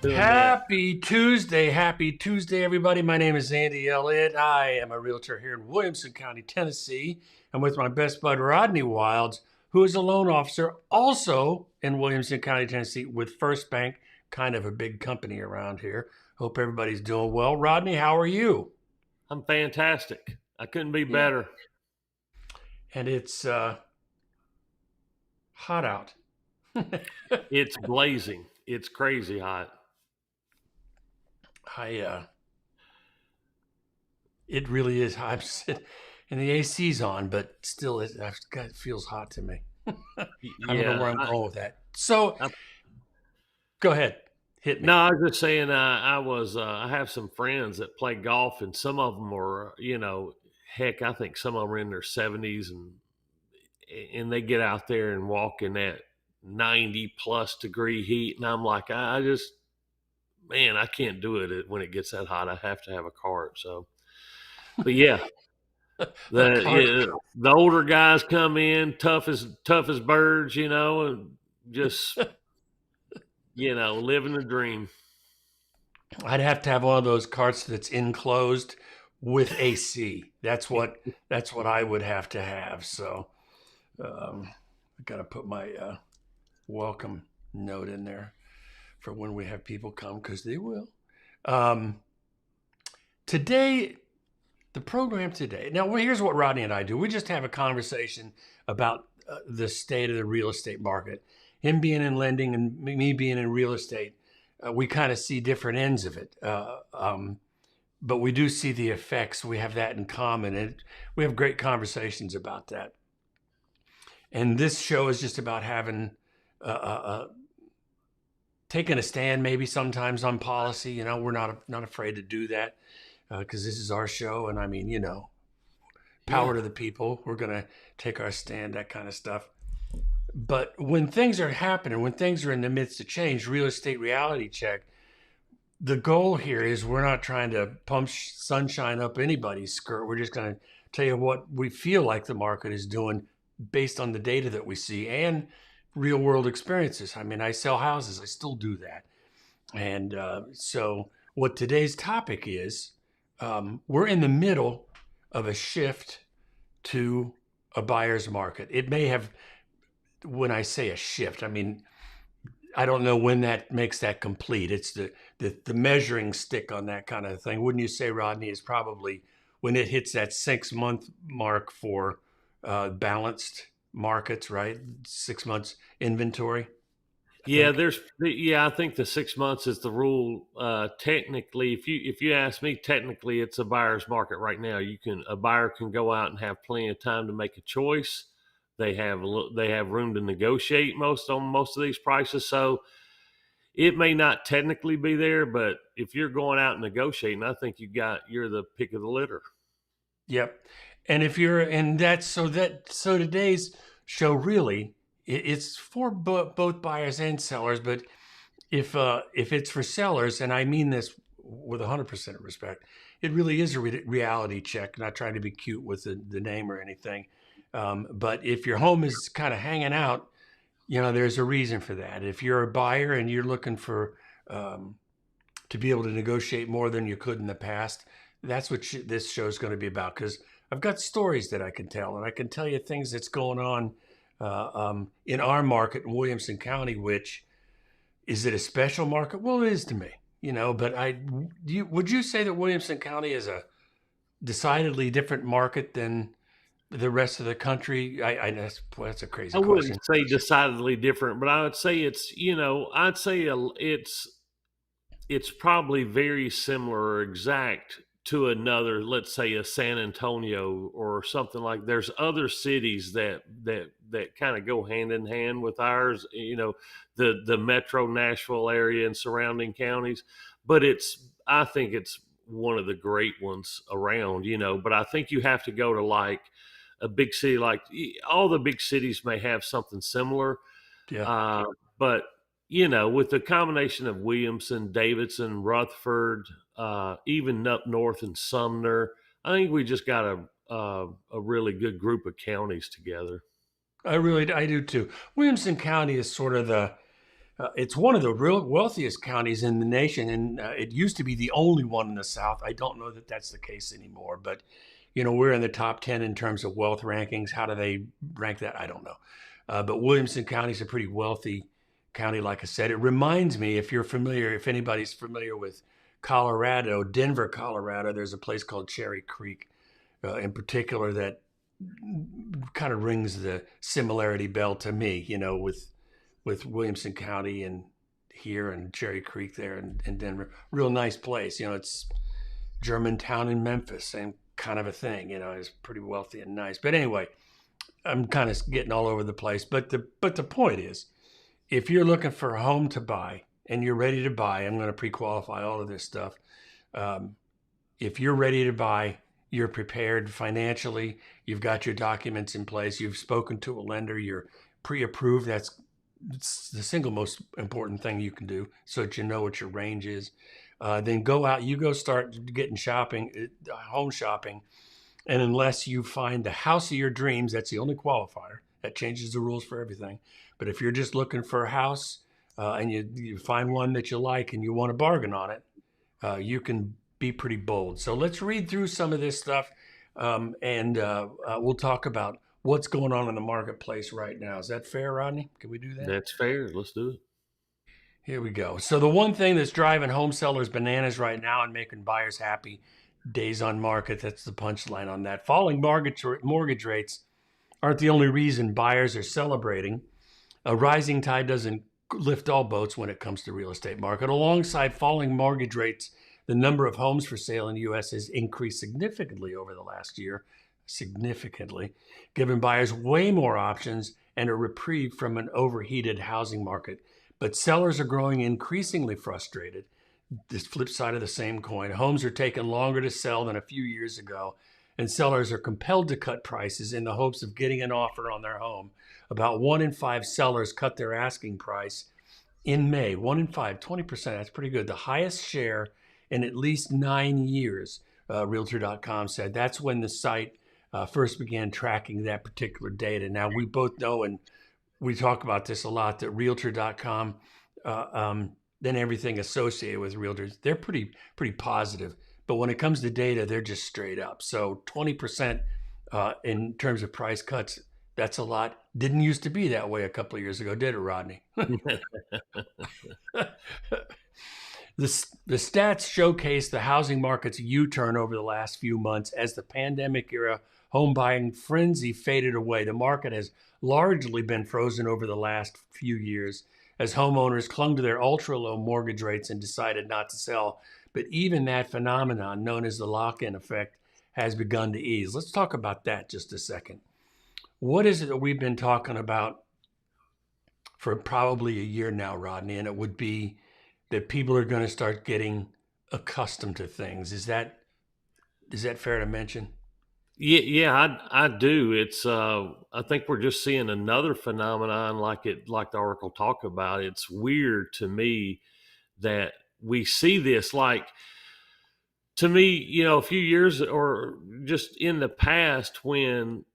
Doing that. Happy Tuesday, everybody. My name is Andy Elliott. I am a realtor here in Williamson County, Tennessee. I'm with my best bud, Rodney Wilds, who is a loan officer also in Williamson County, Tennessee, with First Bank, kind of a big company around here. Hope everybody's doing well. Rodney, how are you? I'm fantastic. I couldn't be Yeah. better. And it's hot out. It's blazing. It's crazy hot. I It really is. I'm sitting, and the AC's on, but still, it feels hot to me. I don't know Yeah. where I'm going with that. So, I, go ahead, hit no, me. I was just saying. I have some friends that play golf, and some of them are, heck, I think some of them are in their 70s, and they get out there and walk in that 90 plus degree heat, and I'm like, I just, man, I can't do it when it gets that hot. I have to have a cart. So, but yeah, A cart. the older guys come in tough as birds, and just living the dream. I'd have to have one of those carts that's enclosed with AC. That's what I would have to have. So, I got to put my welcome note in there for when we have people come, because they will. Um, Today, the program today. Now, well, here's what Rodney and I do. We just have a conversation about the state of the real estate market. Him being in lending and me being in real estate, we kind of see different ends of it. But we do see the effects. We have that in common, and we have great conversations about that. And this show is just about having taking a stand, maybe sometimes on policy. We're not afraid to do that, because this is our show, and I mean, power Yeah. to the people. We're going to take our stand, that kind of stuff. But when things are happening, when things are in the midst of change, real estate reality check, the goal here is we're not trying to pump sunshine up anybody's skirt. We're just going to tell you what we feel like the market is doing based on the data that we see and real world experiences. I mean, I sell houses, I still do that. And so, what today's topic is, we're in the middle of a shift to a buyer's market. It may have, when I say a shift, I mean, I don't know when that makes that complete. It's the measuring stick on that kind of thing. Wouldn't you say, Rodney, is probably when it hits that 6 month mark for balanced markets, right? 6 months inventory, I Yeah, think. I think the 6 months is the rule. Technically, if you ask me, technically it's a buyer's market right now. A buyer can go out and have plenty of time to make a choice. They have room to negotiate most of these prices. So it may not technically be there, but if you're going out and negotiating, I think you're the pick of the litter. Yep. And if you're, and that's so today's show really, it's for both buyers and sellers. But if it's for sellers, and I mean this with 100% respect, it really is a reality check. Not trying to be cute with the name or anything, but if your home is kind of hanging out, there's a reason for that. If you're a buyer and you're looking for um, to be able to negotiate more than you could in the past, that's what this show is going to be about. Because I've got stories that I can tell, and I can tell you things that's going on in our market in Williamson County, which is it a special market? Well, it is to me, But would you say that Williamson County is a decidedly different market than the rest of the country? That's a crazy I question. wouldn't say decidedly different, but I would say it's probably very similar or exact to another, let's say a San Antonio or something like. There's other cities that kind of go hand in hand with ours, the metro Nashville area and surrounding counties, but I think it's one of the great ones around, but I think you have to go to like a big city. Like all the big cities may have something similar, Yeah. uh, but with the combination of Williamson, Davidson, Rutherford, even up north in Sumner, I think we just got a really good group of counties together. I do too. Williamson County is sort of It's one of the real wealthiest counties in the nation, and it used to be the only one in the South. I don't know that that's the case anymore, but we're in the top 10 in terms of wealth rankings. How do they rank that? I don't know. But Williamson County is a pretty wealthy county, like I said. It reminds me, if anybody's familiar with Colorado, Denver, Colorado, there's a place called Cherry Creek in particular that kind of rings the similarity bell to me, with Williamson County and here and Cherry Creek there in Denver. Real nice place. It's Germantown in Memphis, same kind of a thing. It's pretty wealthy and nice. But anyway, I'm kind of getting all over the place. But the point is, if you're looking for a home to buy and you're ready to buy, I'm going to pre-qualify all of this stuff. If you're ready to buy, you're prepared financially, you've got your documents in place, you've spoken to a lender, you're pre-approved. It's the single most important thing you can do so that you know what your range is. Then go out, start getting home shopping. And unless you find the house of your dreams, that's the only qualifier. That changes the rules for everything. But if you're just looking for a house and you find one that you like and you want to bargain on it, you can be pretty bold. So let's read through some of this stuff and we'll talk about what's going on in the marketplace right now. Is that fair, Rodney? Can we do that? That's fair. Let's do it. Here we go. So the one thing that's driving home sellers bananas right now and making buyers happy, days on market, that's the punchline on that. Falling mortgage rates aren't the only reason buyers are celebrating. A rising tide doesn't lift all boats when it comes to real estate market. Alongside falling mortgage rates, the number of homes for sale in the U.S. has increased significantly over the last year, giving buyers way more options and a reprieve from an overheated housing market. But sellers are growing increasingly frustrated. This flip side of the same coin. Homes are taking longer to sell than a few years ago, and sellers are compelled to cut prices in the hopes of getting an offer on their home. About 1 in 5 sellers cut their asking price in May. 1 in 5, 20%. That's pretty good. The highest share in at least 9 years, Realtor.com said. That's when the site first began tracking that particular data. Now, we both know, and we talk about this a lot, that Realtor.com, then everything associated with realtors, they're pretty positive. But when it comes to data, they're just straight up. So 20% in terms of price cuts, that's a lot. Didn't used to be that way a couple of years ago, did it, Rodney? The stats showcase the housing market's U-turn over the last few months as the pandemic-era home buying frenzy faded away. The market has largely been frozen over the last few years as homeowners clung to their ultra-low mortgage rates and decided not to sell. But even that phenomenon, known as the lock-in effect, has begun to ease. Let's talk about that just a second. What is it that we've been talking about for probably a year now, Rodney? And it would be that people are going to start getting accustomed to things. Is that fair to mention? Yeah, I do. It's I think we're just seeing another phenomenon like the article talk about. It's weird to me that we see this. Like, to me, a few years or just in the past, when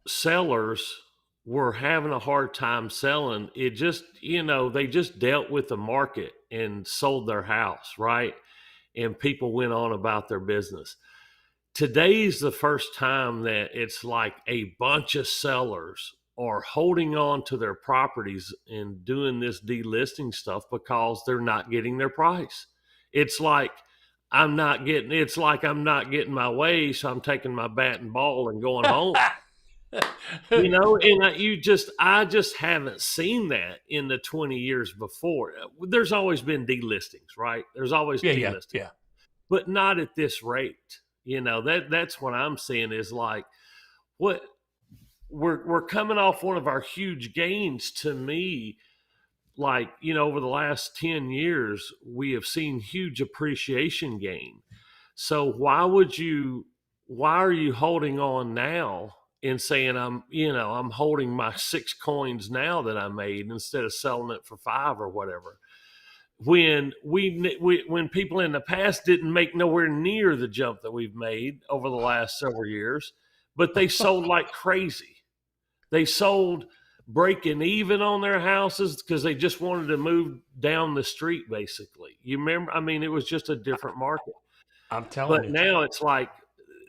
sellers were having a hard time selling, it just, they just dealt with the market and sold their house, right? And people went on about their business. Today's the first time that it's like a bunch of sellers are holding on to their properties and doing this delisting stuff because they're not getting their price. It's like I'm not getting my way, so I'm taking my bat and ball and going home. And I just haven't seen that in the 20 years before. There's always been delistings, right? There's always delistings, yeah. But not at this rate. That's what I'm seeing is like, what we're coming off one of our huge gains. To me, like, over the last 10 years, we have seen huge appreciation gain. So why are you holding on now and saying I'm holding my 6 coins now that I made instead of selling it for 5 or whatever? When when people in the past didn't make nowhere near the jump that we've made over the last several years, but they sold like crazy. They sold breaking even on their houses because they just wanted to move down the street, basically. You remember? I mean, it was just a different market. I'm telling But you. now it's like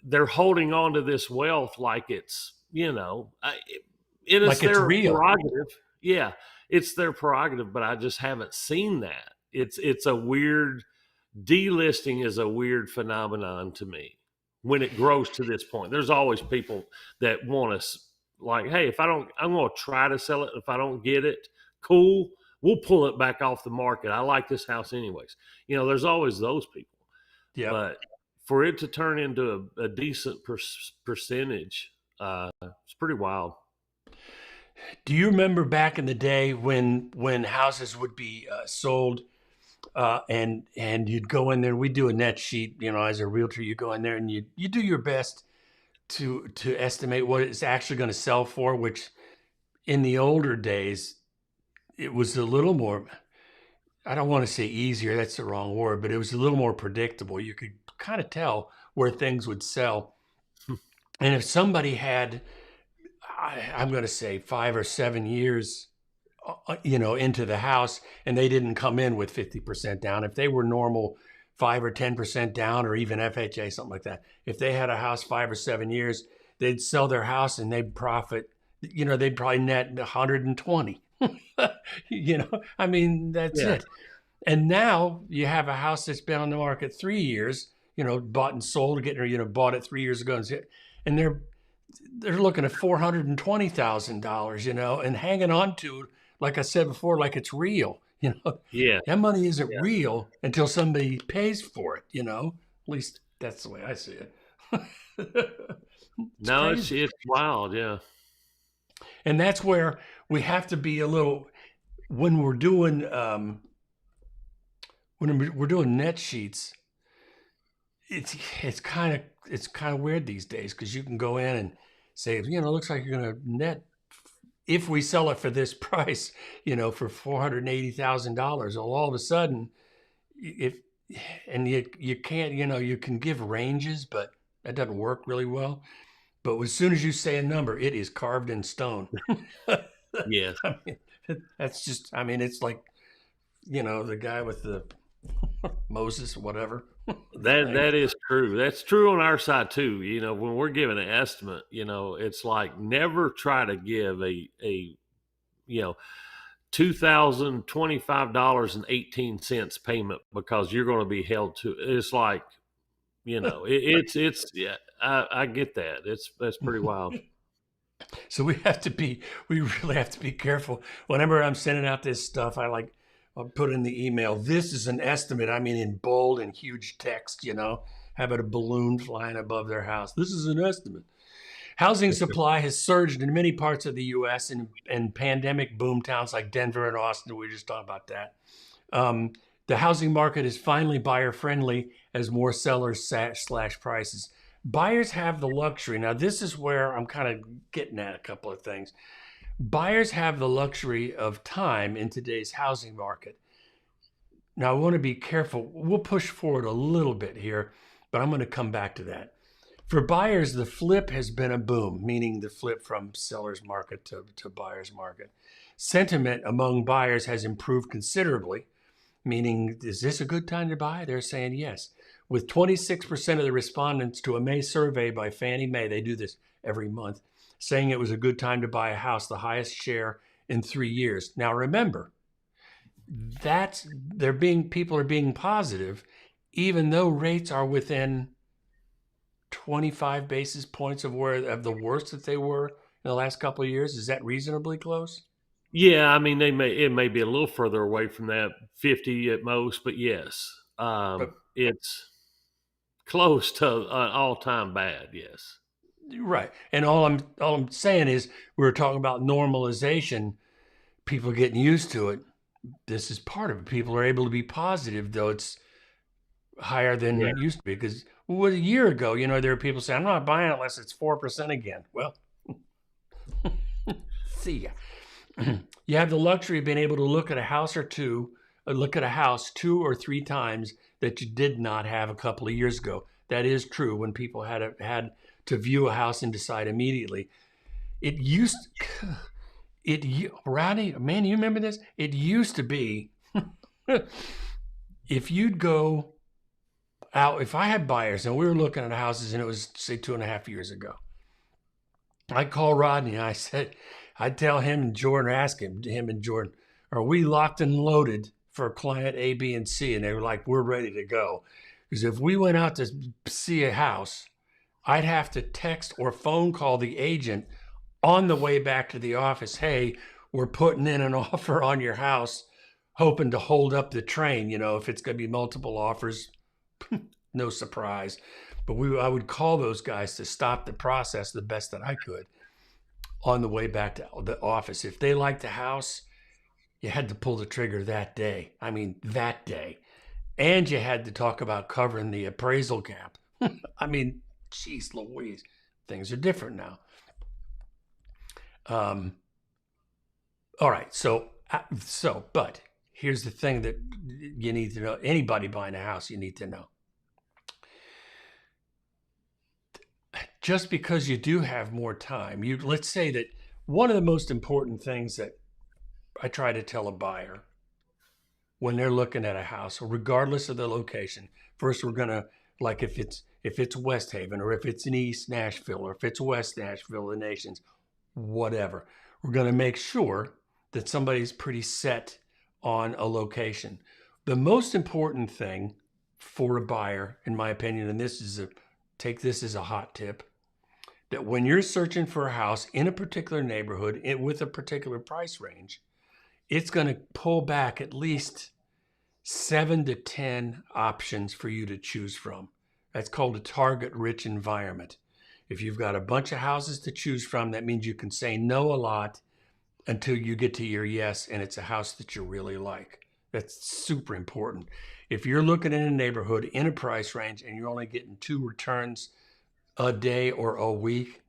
they're holding on to this wealth like it's, it is Like it's their real. prerogative. Yeah, it's their prerogative, but I just haven't seen that. It's a weird delisting is a weird phenomenon to me when it grows to this point. There's always people that want to like, hey, if I don't, I'm going to try to sell it. If I don't get it, cool. We'll pull it back off the market. I like this house anyways. There's always those people. Yep. But for it to turn into a decent percentage, it's pretty wild. Do you remember back in the day when houses would be sold, and you'd go in there? We do a net sheet, as a realtor. You go in there and you do your best to estimate what it's actually going to sell for. Which in the older days, it was a little more. I don't want to say easier. That's the wrong word, but it was a little more predictable. You could kind of tell where things would sell, and if somebody had, I'm going to say 5 or 7 years, into the house, and they didn't come in with 50% down. If they were normal 5 or 10% down, or even FHA, something like that, if they had a house 5 or 7 years, they'd sell their house and they'd profit, they'd probably net 120. I mean, that's Yeah. it. And now you have a house that's been on the market 3 years, bought and sold, bought it 3 years ago, and they're looking at $420,000, and hanging on to, like I said before, like it's real. Yeah. That money isn't real until somebody pays for it. At least that's the way I see it. No, Crazy. it's wild. Yeah. And that's where we have to be a little, when we're doing net sheets. It's kind of weird these days, because you can go in and say, it looks like you're going to net, if we sell it for this price, for $480,000. Well, all of a sudden, you can't, you can give ranges, but that doesn't work really well. But as soon as you say a number, it is carved in stone. Yes. I mean, that's just, it's like, the guy with the Moses, whatever. That is true. That's true on our side too. When we're giving an estimate, it's like never try to give a $2,025.18 payment, because you're going to be held to. It's like, it's yeah. I get that. That's pretty wild. So we really have to be careful. Whenever I'm sending out this stuff, I'll put in the email, this is an estimate. I mean, in bold and huge text, have it a balloon flying above their house. This is an estimate. Housing supply has surged in many parts of the U.S. and pandemic boom towns like Denver and Austin. We just talked about that. The housing market is finally buyer friendly as more sellers slash prices. Buyers have the luxury. Now, this is where I'm kind of getting at a couple of things. Buyers have the luxury of time in today's housing market. Now, I want to be careful. We'll push forward a little bit here, but I'm going to come back to that. For buyers, the flip has been a boom, meaning the flip from seller's market to buyer's market. Sentiment among buyers has improved considerably, meaning, is this a good time to buy? They're saying yes. With 26% of the respondents to a May survey by Fannie Mae, they do this every month, saying it was a good time to buy a house, the highest share in 3 years. Now remember, people are being positive, even though rates are within 25 basis points of the worst that they were in the last couple of years. Is that reasonably close? Yeah, I mean, it may be a little further away from that, 50 at most, but yes, But it's close to an all-time bad. Yes. right. And all I'm saying is, we were talking about normalization, people getting used to it. This is part of it. People are able to be positive, though it's higher than Yeah. it used to be. Because a year ago, there were people saying, I'm not buying it unless it's 4% again. Well, see ya. You have the luxury of being able to look at a house two or three times that you did not have a couple of years ago. That is true when people had to view a house and decide immediately. It used Rodney, man, you remember this? It used to be if you'd go out, if I had buyers and we were looking at houses and it was, say, 2.5 years ago, I'd call Rodney and I'd tell him and Jordan, ask him and Jordan, are we locked and loaded for client A, B, and C? And they were like, we're ready to go. Because if we went out to see a house, I'd have to text or phone call the agent on the way back to the office. Hey, we're putting in an offer on your house, hoping to hold up the train. You know, if it's going to be multiple offers, no surprise. But I would call those guys to stop the process the best that I could on the way back to the office. If they liked the house, you had to pull the trigger that day. I mean, that day. And you had to talk about covering the appraisal gap. I mean, geez Louise, things are different now. All right. But here's the thing that you need to know. Anybody buying a house, you need to know. Just because you do have more time, let's say that one of the most important things that I try to tell a buyer when they're looking at a house, regardless of the location, first we're gonna, like if it's West Haven, or if it's in East Nashville, or if it's West Nashville, the Nations, whatever, we're gonna make sure that somebody's pretty set on a location. The most important thing for a buyer, in my opinion, and take this as a hot tip, that when you're searching for a house in a particular neighborhood with a particular price range, it's going to pull back at least 7 to 10 options for you to choose from. That's called a target-rich environment. If you've got a bunch of houses to choose from, that means you can say no a lot until you get to your yes, and it's a house that you really like. That's super important. If you're looking in a neighborhood in a price range and you're only getting 2 returns a day or a week,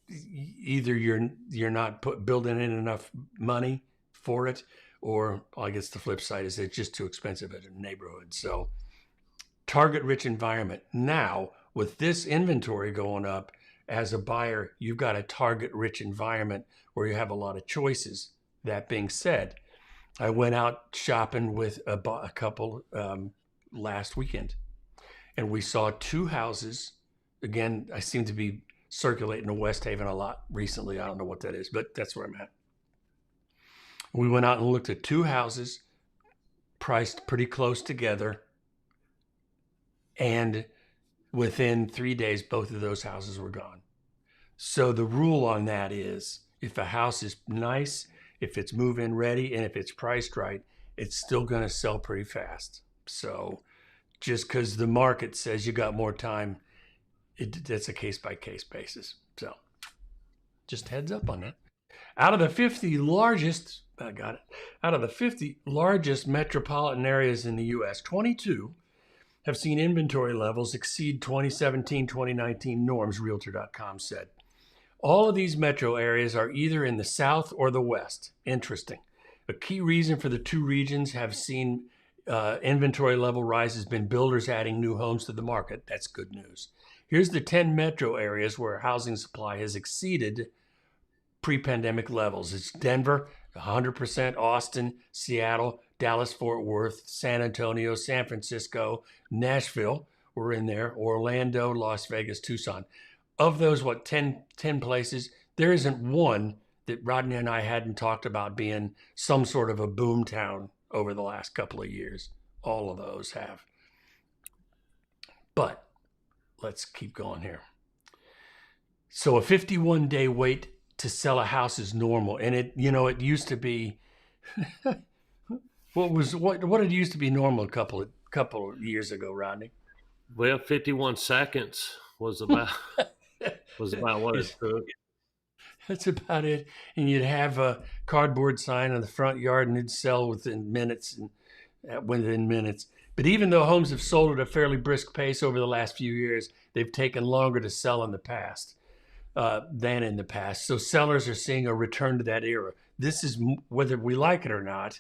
either you're not building in enough money for it, or I guess the flip side is it's just too expensive at a neighborhood. So target-rich environment. Now, with this inventory going up, as a buyer, you've got a target-rich environment where you have a lot of choices. That being said, I went out shopping with a couple last weekend, and we saw 2 houses. Again, I seem to be circulating to West Haven a lot recently. I don't know what that is, but that's where I'm at. We went out and looked at 2 houses, priced pretty close together, and within 3 days, both of those houses were gone. So the rule on that is, if a house is nice, if it's move-in ready, and if it's priced right, it's still going to sell pretty fast. So just because the market says you got more time, that's a case-by-case basis. So just heads up on that. Out of the 50 largest metropolitan areas in the U.S., 22 have seen inventory levels exceed 2017, 2019 norms, Realtor.com said. All of these metro areas are either in the South or the West. Interesting. A key reason for the 2 regions have seen inventory level rise has been builders adding new homes to the market. That's good news. Here's the 10 metro areas where housing supply has exceeded pre-pandemic levels. It's Denver, 100%, Austin, Seattle, Dallas-Fort Worth, San Antonio, San Francisco, Nashville, we're in there, Orlando, Las Vegas, Tucson. Of those, 10 places, there isn't one that Rodney and I hadn't talked about being some sort of a boom town over the last couple of years. All of those have. But let's keep going here. So a 51-day wait to sell a house is normal. And it used to be, what it used to be normal a couple of years ago, Rodney? Well, 51 seconds was about what it took. That's about it. And you'd have a cardboard sign on the front yard and it'd sell within minutes. But even though homes have sold at a fairly brisk pace over the last few years, they've taken longer to sell than in the past. So sellers are seeing a return to that era. This is, whether we like it or not,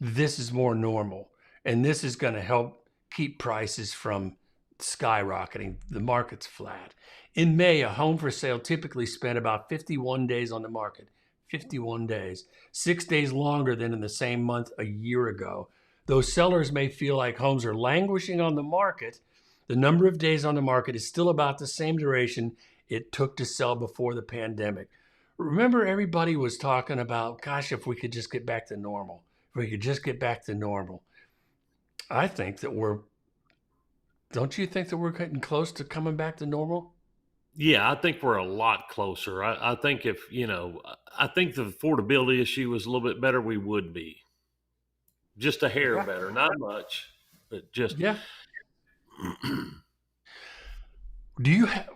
this is more normal. And this is going to help keep prices from skyrocketing. The market's flat. In May, a home for sale typically spent about 51 days on the market. 51 days, 6 days longer than in the same month a year ago. Though sellers may feel like homes are languishing on the market, the number of days on the market is still about the same duration it took to sell before the pandemic. Remember, everybody was talking about, gosh, if we could just get back to normal. If we could just get back to normal. I think that don't you think that we're getting close to coming back to normal? Yeah, I think we're a lot closer. I think if, I think the affordability issue was a little bit better, we would be. Just a hair Yeah. better, not much, but just. Yeah.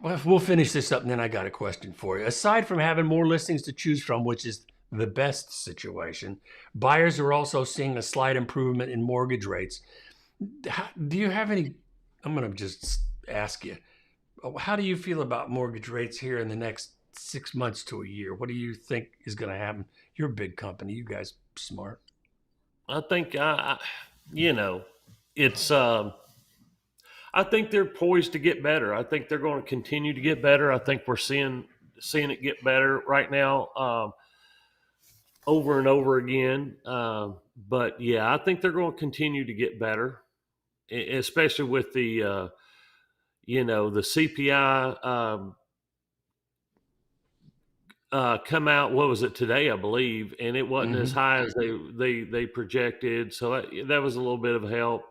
Well, we'll finish this up and then I got a question for you. Aside from having more listings to choose from, which is the best situation, buyers are also seeing a slight improvement in mortgage rates. Do you have any? I'm going to just ask you, how do you feel about mortgage rates here in the next 6 months to a year? What do you think is going to happen? You're a big company. You guys smart. I think, it's, I think they're poised to get better. I think they're going to continue to get better. I think we're seeing it get better right now, over and over again. But yeah, I think they're going to continue to get better, especially with the the CPI come out. What was it today? I believe, and it wasn't as high as they projected. So that was a little bit of help.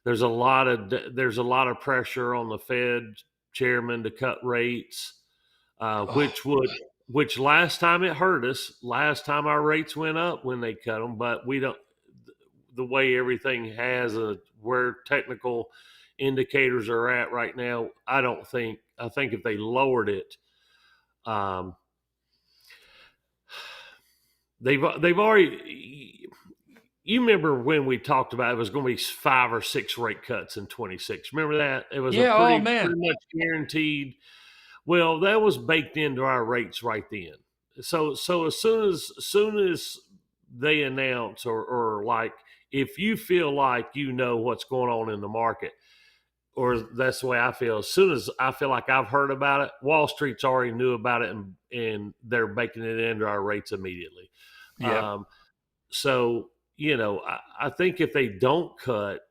There's a lot of pressure on the Fed chairman to cut rates, which last time it hurt us. Last time our rates went up when they cut them, but we don't. The way everything has where technical indicators are at right now, I think if they lowered it, they've already. You remember when we talked about it was going to be 5 or 6 rate cuts in 26? Remember that? It was pretty much guaranteed. Well, that was baked into our rates right then. So as soon as they announce or like, if you feel like you know what's going on in the market, or that's the way I feel. As soon as I feel like I've heard about it, Wall Street's already knew about it, and they're baking it into our rates immediately. Yeah. So, I think if they don't cut,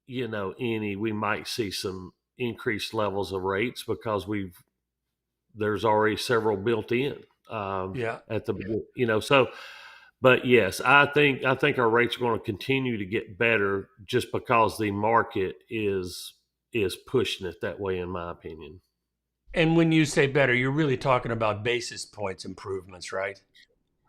we might see some increased levels of rates because there's already several built in. At the beginning, so. But yes, I think our rates are going to continue to get better just because the market is pushing it that way, in my opinion. And when you say better, you're really talking about basis points improvements, right?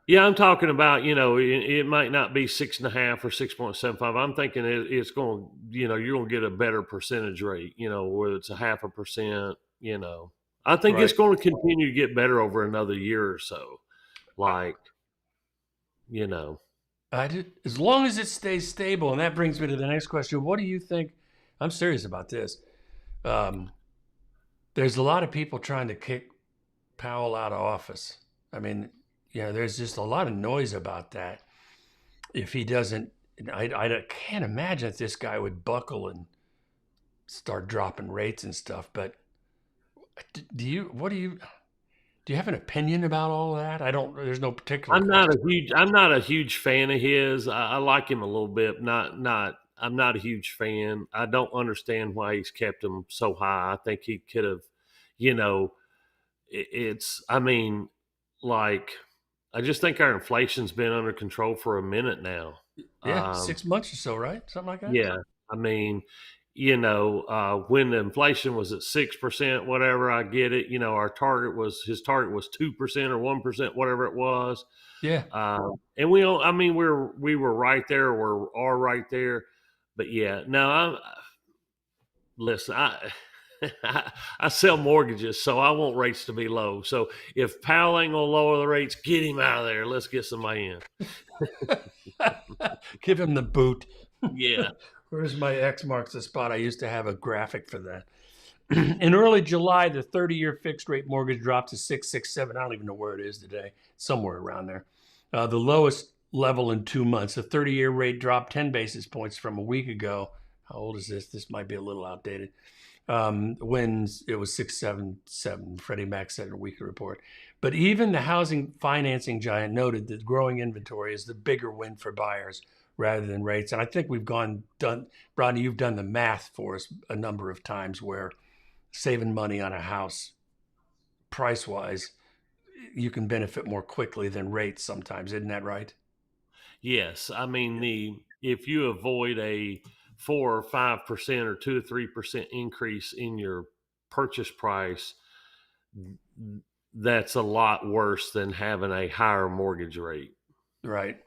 Yeah, I'm talking about, it might not be 6.5 or 6.75. I'm thinking it's going to, you're going to get a better percentage rate, whether it's 0.5%, I think it's going to continue to get better over another year or so. As long as it stays stable. And that brings me to the next question. What do you think? I'm serious about this. There's a lot of people trying to kick Powell out of office. I mean, there's just a lot of noise about that. If he doesn't, I can't imagine if this guy would buckle and start dropping rates and stuff. But do you have an opinion about all of that? There's no particular. I'm not a huge fan of his. I like him a little bit. I'm not a huge fan. I don't understand why he's kept him so high. I think he could have, I just think our inflation's been under control for a minute now. Yeah, 6 months or so, right? Something like that. Yeah, when the inflation was at 6%, whatever, I get it. His target was 2% or 1%, whatever it was. Yeah. And we were right there, are right there. But yeah, no, listen, I sell mortgages, so I want rates to be low. So if Powell ain't gonna lower the rates, get him out of there. Let's get somebody in. Give him the boot. Yeah. Where's my X marks the spot? I used to have a graphic for that. In early July, the 30-year fixed rate mortgage dropped to 6.67. I don't even know where it is today. Somewhere around there. The lowest level in 2 months. The 30-year rate dropped 10 basis points from a week ago. How old is this? This might be a little outdated. When it was 6.77, Freddie Mac said in a weekly report. But even the housing financing giant noted that growing inventory is the bigger win for buyers rather than rates. And I think Rodney, you've done the math for us a number of times where saving money on a house price wise, you can benefit more quickly than rates sometimes. Isn't that right? Yes, I mean if you avoid a 4 or 5% or 2 or 3% increase in your purchase price, that's a lot worse than having a higher mortgage rate. Right.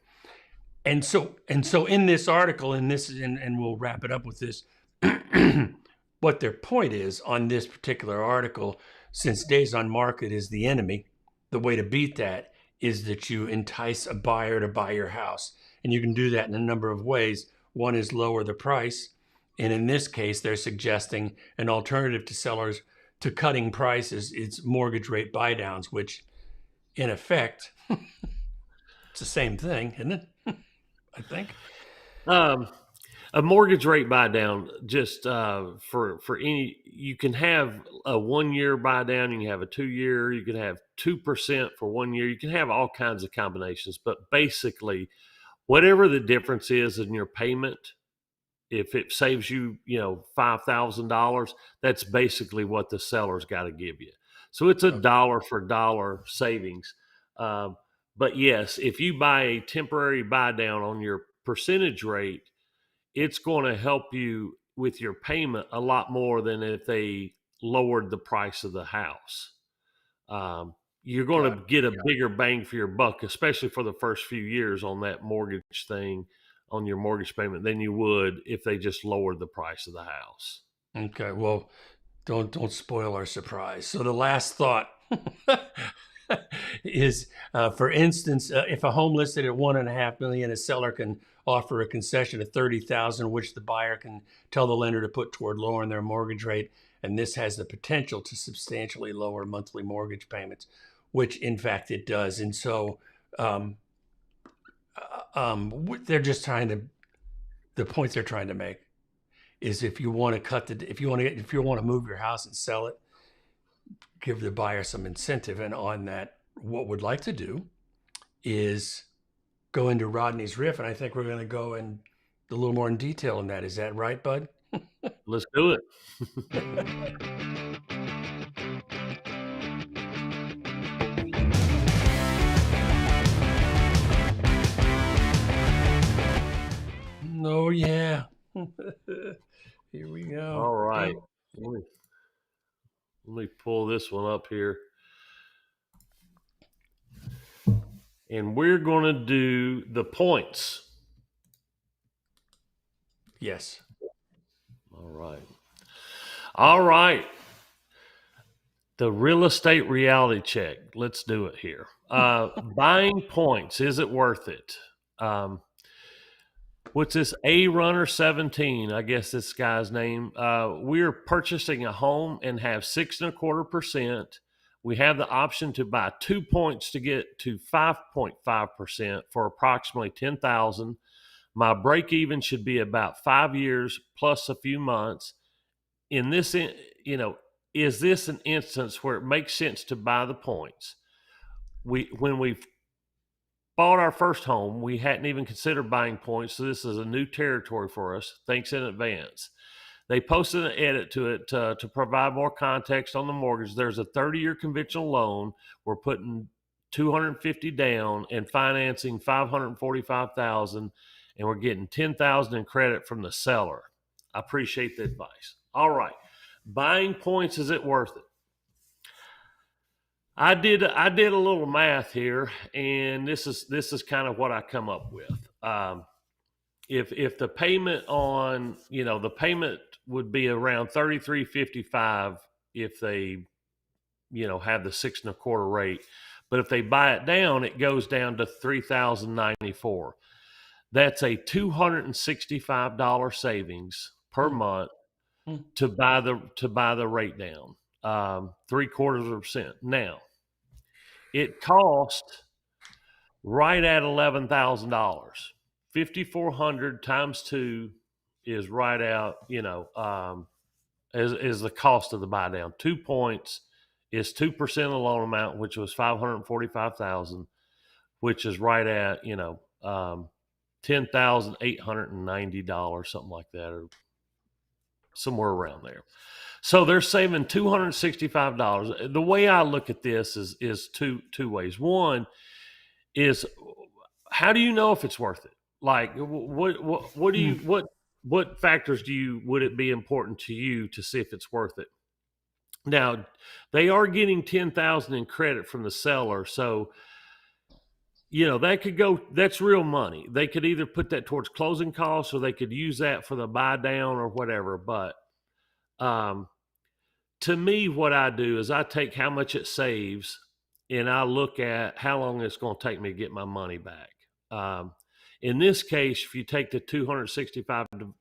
And so in this article, and we'll wrap it up with this, what their point is on this particular article, since days on market is the enemy, the way to beat that is that you entice a buyer to buy your house. And you can do that in a number of ways. One is lower the price. And in this case, they're suggesting an alternative to sellers to cutting prices. It's mortgage rate buydowns, which in effect, it's the same thing, isn't it? I think. Um, a mortgage rate buy down, just for any, you can have a 1 year buy down, you can have a 2 year, you can have 2% for 1 year, you can have all kinds of combinations. But basically, whatever the difference is in your payment, if it saves you, $5,000, that's basically what the seller's got to give you. So it's a dollar for dollar savings. Um, but yes, if you buy a temporary buy down on your percentage rate, it's going to help you with your payment a lot more than if they lowered the price of the house. You're going Got to get a bigger bang for your buck, especially for the first few years on that mortgage thing, on your mortgage payment, than you would if they just lowered the price of the house. Okay, well, don't spoil our surprise. So the last thought is, for instance, if a home listed at 1.5 million, a seller can offer a concession of 30,000, which the buyer can tell the lender to put toward lowering their mortgage rate, and this has the potential to substantially lower monthly mortgage payments, which in fact it does. And so they're just trying to. The point they're trying to make is if you want to if you want to move your house and sell it, give the buyer some incentive. And on that, what we'd like to do is go into Rodney's riff, and I think we're going to go in a little more in detail on that. Is that right, Bud? Let's do it. Oh yeah. Here we go. All right. Let me pull this one up here. And we're going to do the points. Yes. All right. All right. The real estate reality check. Let's do it here. Buying points. Is it worth it? What's this? A Runner 17? I guess this guy's name. We're purchasing a home and have 6.25%. We have the option to buy 2 points to get to 5.5% for approximately 10,000. My break even should be about 5 years plus a few months. In this, is this an instance where it makes sense to buy the points? When we bought our first home, we hadn't even considered buying points, so this is a new territory for us. Thanks in advance. They posted an edit to it to provide more context on the mortgage. There's a 30-year conventional loan. We're putting $250 down and financing $545,000, and we're getting $10,000 in credit from the seller. I appreciate the advice. All right, buying points, is it worth it? I did a little math here, and this is kind of what I come up with. If the payment on the payment would be around $33.55 if they have the 6.25 rate, but if they buy it down, it goes down to $3,094. That's a $265 savings per month to buy the rate down, 0.75%. Now, it cost right at $11,000. 5,400 times 2 is right out, is the cost of the buy down. 2 points is 2% of the loan amount, which was $545,000, which is right at $10,890, something like that, or somewhere around there. So they're saving $265. The way I look at this is two ways. One is, how do you know if it's worth it? Like, what do you what factors would it be important to you to see if it's worth it? Now, they are getting $10,000 in credit from the seller, so that could go. That's real money. They could either put that towards closing costs, or they could use that for the buy down or whatever. But to me, what I do is I take how much it saves, and I look at how long it's going to take me to get my money back. In this case, if you take the $265 and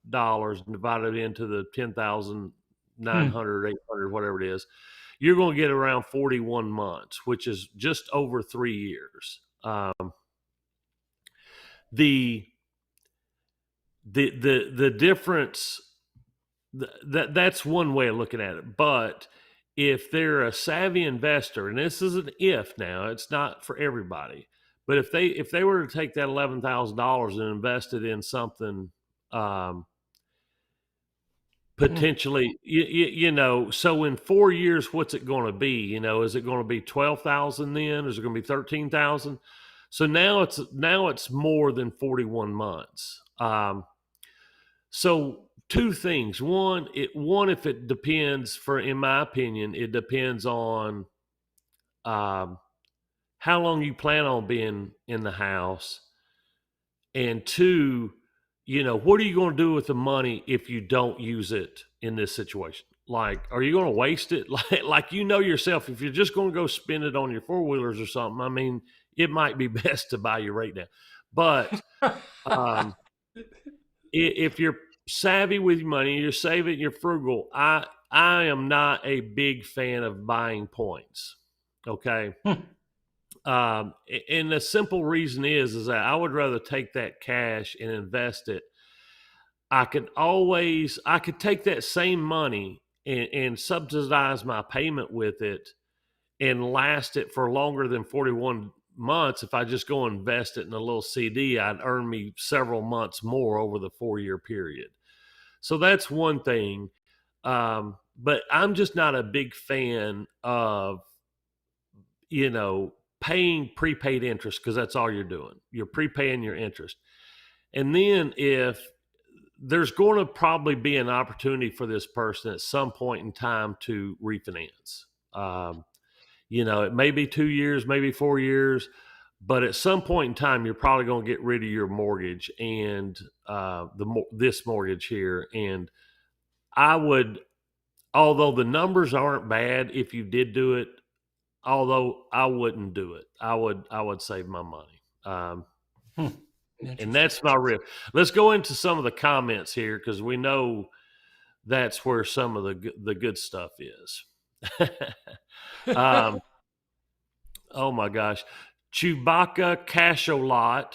divide it into the 10,900, 800, whatever it is, you're going to get around 41 months, which is just over 3 years. The difference, that's one way of looking at it. But if they're a savvy investor, and this is an if now, it's not for everybody, but if they were to take that $11,000 and invest it in something potentially, so in 4 years, what's it going to be? Is it going to be 12,000 then? Is it going to be 13,000? So now it's more than 41 months. So two things. One, if it depends, in my opinion, it depends on how long you plan on being in the house, and two, what are you going to do with the money if you don't use it in this situation? Like, are you going to waste it? Like yourself, if you're just going to go spend it on your four-wheelers or something, I mean, it might be best to buy your rate down. But if you're savvy with your money, you're saving, you're frugal, I am not a big fan of buying points. Okay. And the simple reason is that I would rather take that cash and invest it. I could take that same money and subsidize my payment with it and last it for longer than 41 months. If I just go invest it in a little CD, I'd earn me several months more over the 4-year period. So that's one thing. But I'm just not a big fan of, paying prepaid interest, because that's all you're doing. You're prepaying your interest. And then if there's going to probably be an opportunity for this person at some point in time to refinance. It may be 2 years, maybe 4 years, but at some point in time, you're probably going to get rid of your mortgage and this mortgage here. And I would, although the numbers aren't bad if you did do it, although I wouldn't do it, I would save my money. And that's my riff. Let's go into some of the comments here, because we know that's where some of the good stuff is. Oh my gosh. Chewbacca Casholot.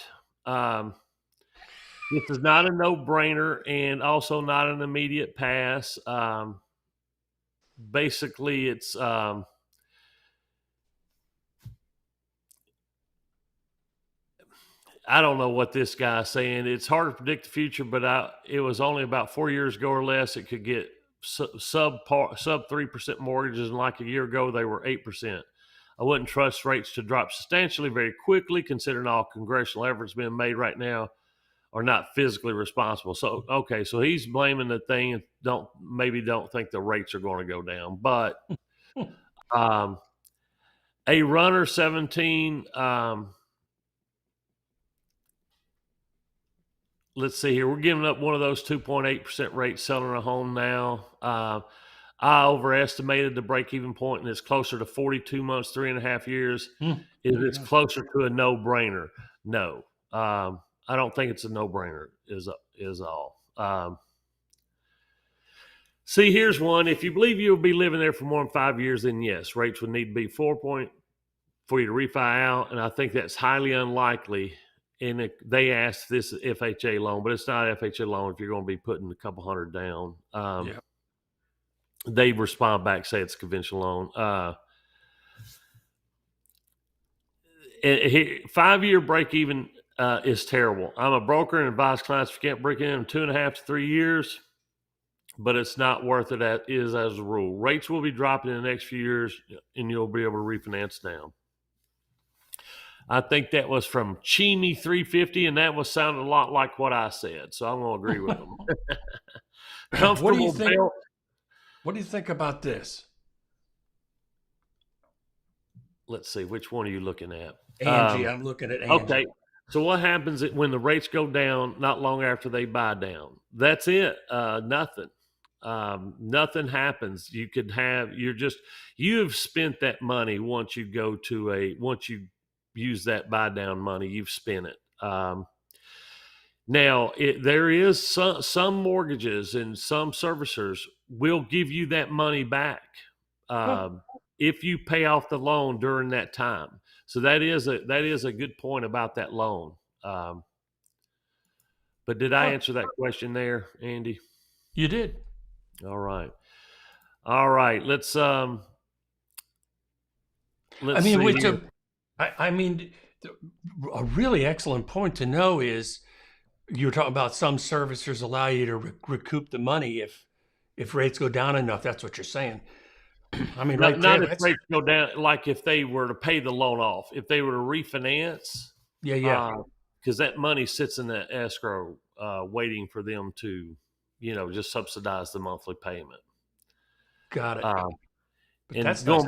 This is not a no-brainer and also not an immediate pass. Basically, it's I don't know what this guy's saying. It's hard to predict the future, but it was only about 4 years ago or less it could get sub 3% mortgages, and like a year ago they were 8%. I wouldn't trust rates to drop substantially very quickly, considering all congressional efforts being made right now are not physically responsible. So, okay, so he's blaming the thing and don't think the rates are going to go down. But a runner 17, let's see here. We're giving up one of those 2.8% rates selling a home now. I overestimated the break-even point, and it's closer to 42 months, 3.5 years. It's closer to a no-brainer. No, I don't think it's a no-brainer. Is all. See, here's one. If you believe you'll be living there for more than 5 years, then yes, rates would need to be 4 point for you to refi out, and I think that's highly unlikely. And they asked this FHA loan, but it's not FHA loan if you're going to be putting a couple hundred down. They respond back, say it's a conventional loan. 5-year break even is terrible. I'm a broker and advise clients if you can't break in 2.5 to 3 years, but it's not worth it as a rule. Rates will be dropping in the next few years, and you'll be able to refinance down. I think that was from Chini 350, and that was sounding a lot like what I said, so I'm going to agree with them. What do you Comfortable think? belt. What do you think about this? Let's see, which one are you looking at? Angie, I'm looking at Angie. Okay. So what happens when the rates go down not long after they buy down? That's it. Nothing. Nothing happens. You've spent that money once you use that buy down money, you've spent it. Now, there is some mortgages and some servicers will give you that money back if you pay off the loan during that time. So that is a good point about that loan. But did I answer that question there, Andy? You did. All right. Let's see. A really excellent point to know is you were talking about some servicers allow you to recoup the money if rates go down enough. That's what you're saying. I mean, not if rates go down, like if they were to pay the loan off, if they were to refinance. Yeah. Because that money sits in that escrow waiting for them to, just subsidize the monthly payment. Got it. And that's going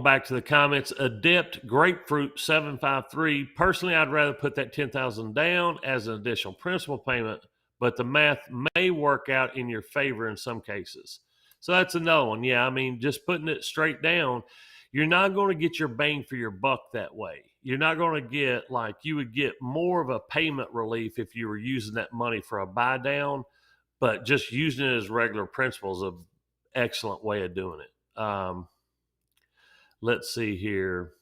back to the comments, Adept Grapefruit 753. Personally, I'd rather put that $10,000 down as an additional principal payment, but the math may work out in your favor in some cases. So that's a no one. Yeah, I mean, just putting it straight down, you're not going to get your bang for your buck that way. You're not going to get, like, you would get more of a payment relief if you were using that money for a buy down, but just using it as regular principal is an excellent way of doing it. Let's see here.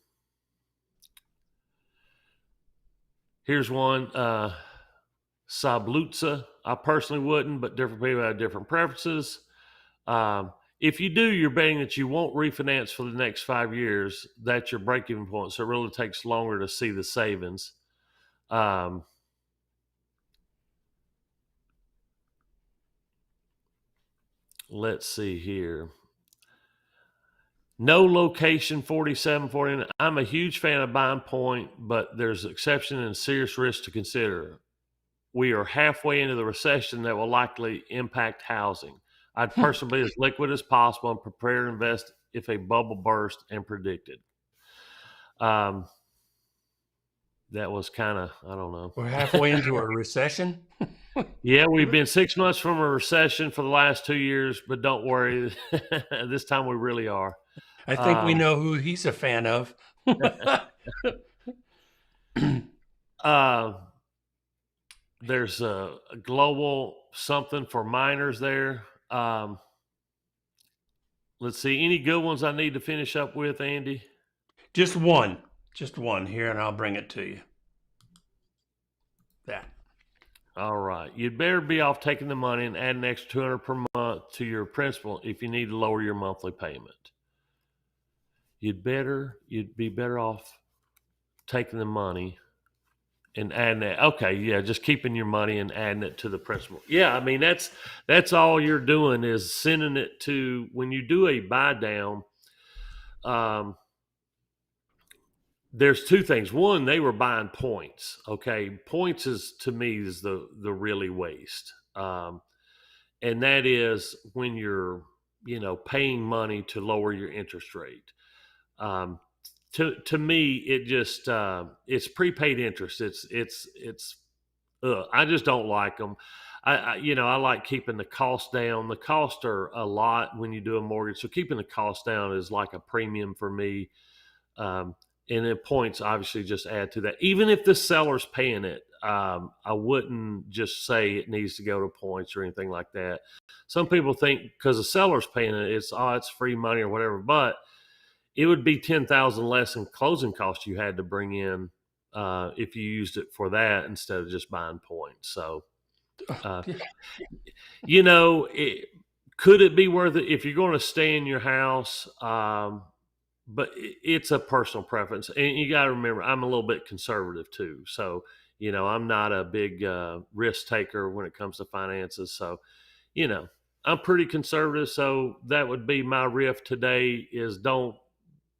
Here's one, Sablutza. I personally wouldn't, but different people have different preferences. If you do, you're betting that you won't refinance for the next 5 years. That's your break-even point. So it really takes longer to see the savings. Let's see here. No location 4749. I'm a huge fan of buying point, but there's exception and serious risk to consider. We are halfway into the recession that will likely impact housing. I'd personally be as liquid as possible and prepare to invest if a bubble burst and predicted. That was kind of, I don't know. We're halfway into a recession. Yeah, we've been 6 months from a recession for the last 2 years, but don't worry. This time we really are. I think we know who he's a fan of. There's a global something for minors there. Let's see. Any good ones I need to finish up with, Andy? Just one here, and I'll bring it to you. That. All right. You'd better be off taking the money and add an extra $200 per month to your principal if you need to lower your monthly payment. You'd be better off taking the money and adding that. Okay, yeah, just keeping your money and adding it to the principal. Yeah, I mean, that's all you're doing is sending it to, when you do a buy down, there's two things. One, they were buying points. Okay, points to me is the really waste. And that is when you're, paying money to lower your interest rate. To me, it just it's prepaid interest. I just don't like them. I like keeping the cost down. The costs are a lot when you do a mortgage, so keeping the cost down is like a premium for me. And then points obviously just add to that. Even if the seller's paying it, I wouldn't just say it needs to go to points or anything like that. Some people think because the seller's paying it, it's free money or whatever, but it would be $10,000 less in closing costs you had to bring in if you used it for that instead of just buying points. So, could it be worth it if you're going to stay in your house? but it's a personal preference, and you got to remember I'm a little bit conservative too. So I'm not a big risk taker when it comes to finances. So you know I'm pretty conservative. So that would be my riff today: is don't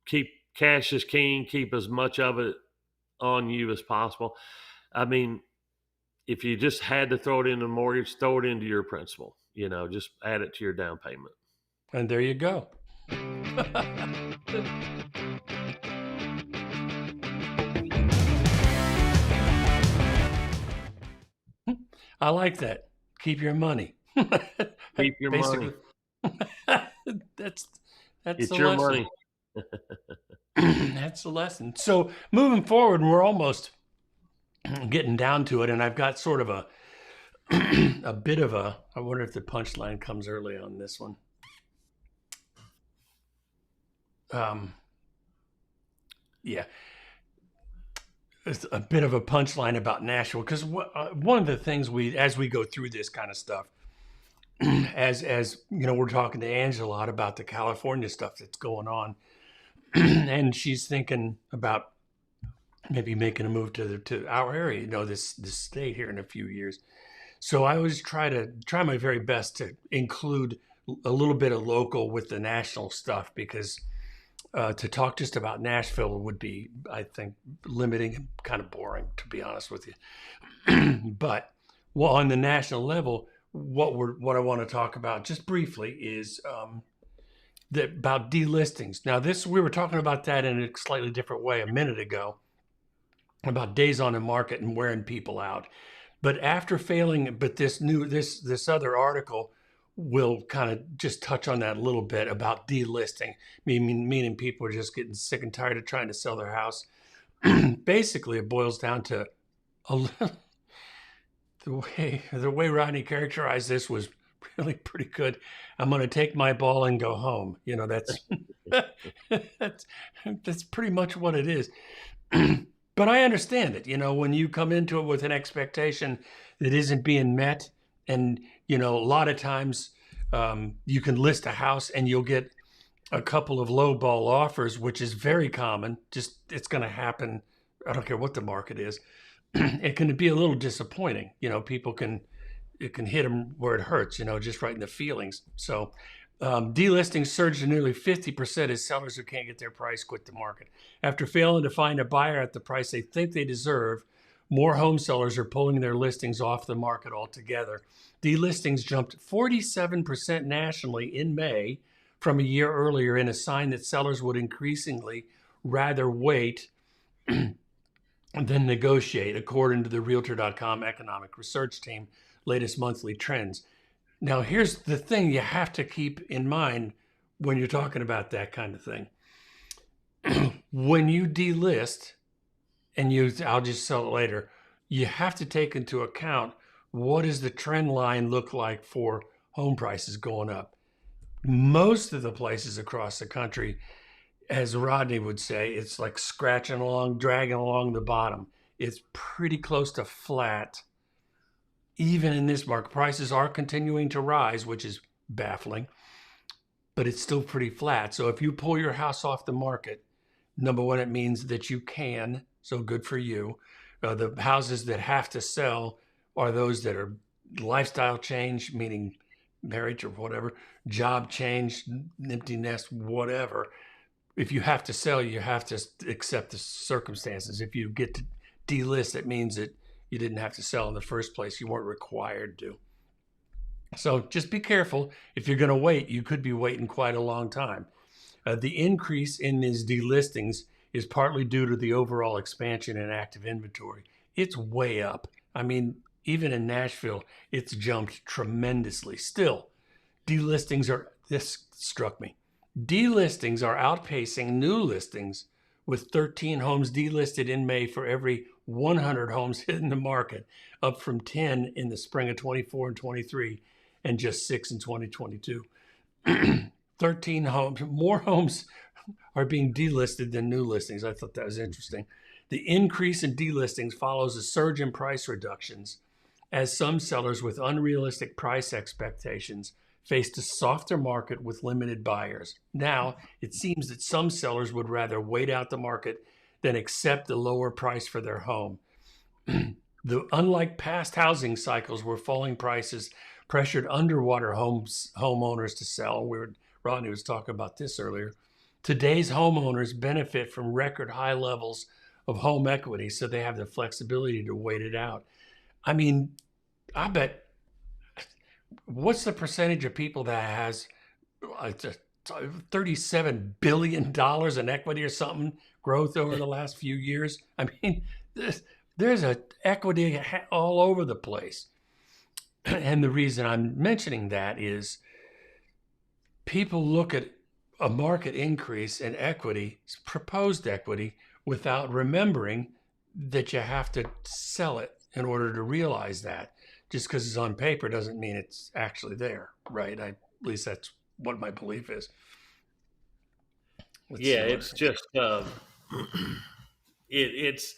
keep cash is king. Keep as much of it on you as possible. I mean, if you just had to throw it into the mortgage, throw it into your principal. Just add it to your down payment. And there you go. I like that. Keep your money. Keep your Basically, money. that's It's the your lesson. money. That's the lesson. So moving forward, we're almost getting down to it, and I've got sort of a a bit of a. I wonder if the punchline comes early on this one. Yeah, it's a bit of a punchline about Nashville because one of the things as we go through this kind of stuff, as we're talking to Angela a lot about the California stuff that's going on, and she's thinking about maybe making a move to our area, this state here in a few years. So I always try my very best to include a little bit of local with the national stuff because to talk just about Nashville would be, I think, limiting and kind of boring, to be honest with you. But on the national level, what I want to talk about just briefly is about delistings. Now, we were talking about that in a slightly different way a minute ago about days on the market and wearing people out. But this other article will kind of just touch on that a little bit about delisting, meaning people are just getting sick and tired of trying to sell their house. Basically, it boils down to the way Rodney characterized this was really pretty good. I'm going to take my ball and go home. That's that's pretty much what it is. But I understand it. When you come into it with an expectation that isn't being met, and a lot of times you can list a house and you'll get a couple of lowball offers, which is very common. Just it's going to happen. I don't care what the market is. It can be a little disappointing. It can hit them where it hurts. Just right in the feelings. So delistings surged to nearly 50% as sellers who can't get their price quit the market. After failing to find a buyer at the price they think they deserve, more home sellers are pulling their listings off the market altogether. Delistings jumped 47% nationally in May from a year earlier, in a sign that sellers would increasingly rather wait than negotiate, according to the Realtor.com economic research team latest monthly trends. Now, here's the thing you have to keep in mind when you're talking about that kind of thing. When you delist and I'll just sell it later, you have to take into account what does the trend line look like for home prices going up. Most of the places across the country, as Rodney would say, it's like scratching along, dragging along the bottom. It's pretty close to flat. Even in this market, prices are continuing to rise, which is baffling, but it's still pretty flat. So if you pull your house off the market, number one, it means that you can, so good for you. The houses that have to sell are those that are lifestyle change, meaning marriage or whatever, job change, empty nest, whatever. If you have to sell, you have to accept the circumstances. If you get to delist, it means that you didn't have to sell in the first place. You weren't required to. So just be careful. If you're going to wait, you could be waiting quite a long time. The increase in these delistings is partly due to the overall expansion in active inventory. It's way up. I mean, even in Nashville, it's jumped tremendously. Still, this struck me. Delistings are outpacing new listings, with 13 homes delisted in May for every 100 homes hitting the market, up from 10 in the spring of 24 and 23, and just 6 in 2022. 13 homes, more homes are being delisted than new listings. I thought that was interesting. The increase in delistings follows a surge in price reductions as some sellers with unrealistic price expectations faced a softer market with limited buyers. Now, it seems that some sellers would rather wait out the market than accept the lower price for their home. Unlike past housing cycles where falling prices pressured underwater homeowners to sell, Rodney was talking about this earlier, today's homeowners benefit from record high levels of home equity, so they have the flexibility to wait it out. I mean, I bet, what's the percentage of people that has $37 billion in equity or something growth over the last few years? I mean, there's a equity all over the place. And the reason I'm mentioning that is people look at a market increase in equity, proposed equity, without remembering that you have to sell it in order to realize that. Just because it's on paper doesn't mean it's actually there, right? At least that's what my belief is. It's just it's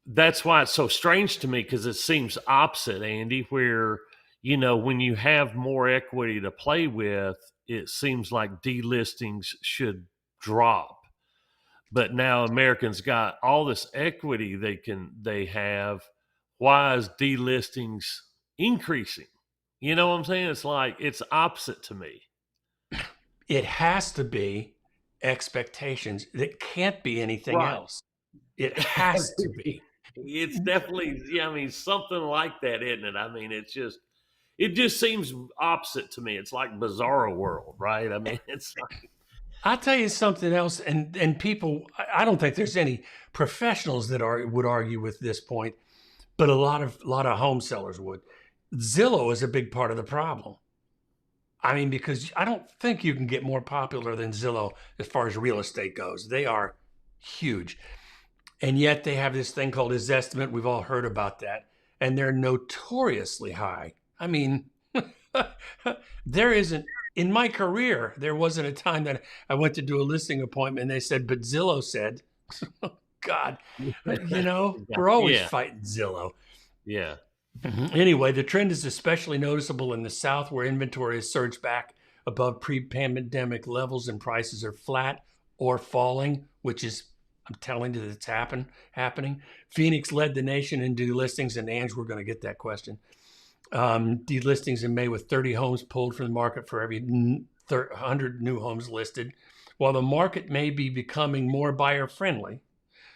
that's why it's so strange to me, because it seems opposite, Andy, where when you have more equity to play with, it seems like delistings should drop. But now Americans got all this equity they have. Why is delistings increasing? You know what I'm saying? It's like it's opposite to me. It has to be expectations. It can't be anything else. It has to be. It's definitely, something like that, isn't it? I mean, it just seems opposite to me. It's like bizarro world, right? I mean, it's like, I'll tell you something else, and people, I don't think there's any professionals that would argue with this point, but a lot of home sellers would. Zillow is a big part of the problem. I mean, because I don't think you can get more popular than Zillow as far as real estate goes. They are huge. And yet they have this thing called his estimate. We've all heard about that. And they're notoriously high. I mean, there isn't, in my career, there wasn't a time that I went to do a listing appointment and they said, but Zillow said, oh, God, we're always fighting Zillow. Yeah. Anyway, the trend is especially noticeable in the South, where inventory has surged back above pre-pandemic levels and prices are flat or falling, which is, I'm telling you, that's happening. Phoenix led the nation in delistings, and Ange, we're going to get that question. Delistings in May with 30 homes pulled from the market for every 100 new homes listed. While the market may be becoming more buyer-friendly,